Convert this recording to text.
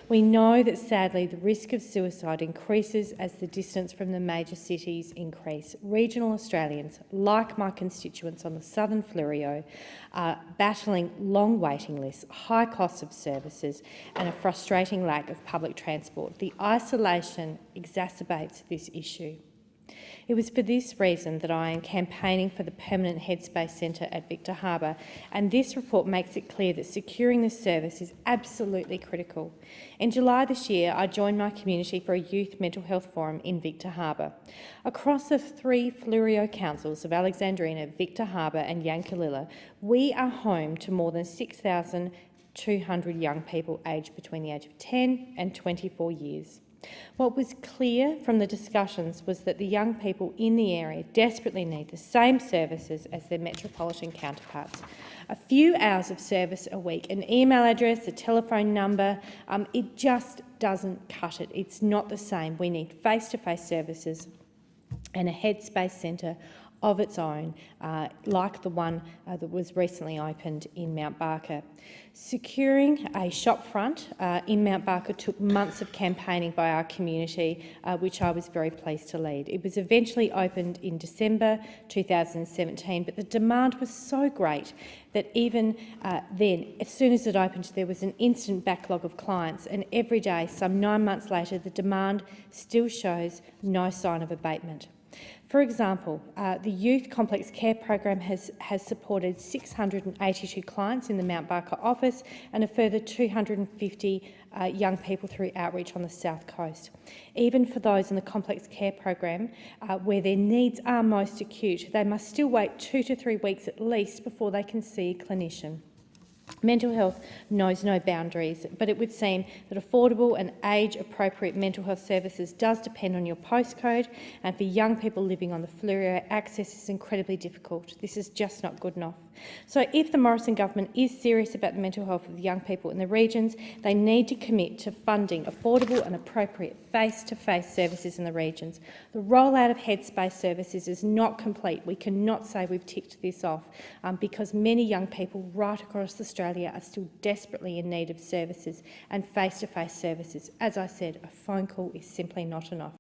We know that sadly the risk of suicide increases as the distance from the major cities increase. Regional Australians, like my constituents on the southern Fleurieu, are battling long waiting lists, high costs of services and a frustrating lack of public transport. The isolation exacerbates this issue. It was for this reason that I am campaigning for the permanent headspace centre at Victor Harbour, and this report makes it clear that securing this service is absolutely critical. In July this year, I joined my community for a youth mental health forum in Victor Harbour. Across the 3 Fleurieu councils of Alexandrina, Victor Harbour and Yankalilla, we are home to more than 6,200 young people aged between the age of 10 and 24 years. What was clear from the discussions was that the young people in the area desperately need the same services as their metropolitan counterparts. A few hours of service a week, an email address, a telephone number, it just doesn't cut it. It's not the same. We need face-to-face services and a headspace centre of its own, like the one that was recently opened in Mount Barker. Securing a shopfront in Mount Barker took months of campaigning by our community, which I was very pleased to lead. It was eventually opened in December 2017, but the demand was so great that even then, as soon as it opened, there was an instant backlog of clients, and every day, some 9 months later, the demand still shows no sign of abatement. For example, the Youth Complex Care Program has supported 682 clients in the Mount Barker office and a further 250 young people through outreach on the South Coast. Even for those in the Complex Care Program, where their needs are most acute, they must still wait 2 to 3 weeks at least before they can see a clinician. Mental health knows no boundaries, but it would seem that affordable and age-appropriate mental health services does depend on your postcode, and for young people living on the Fleurieu, access is incredibly difficult. This is just not good enough. So if the Morrison government is serious about the mental health of the young people in the regions, they need to commit to funding affordable and appropriate face-to-face services in the regions. The rollout of headspace services is not complete. We cannot say we've ticked this off because many young people right across Australia are still desperately in need of services and face-to-face services. As I said, a phone call is simply not enough.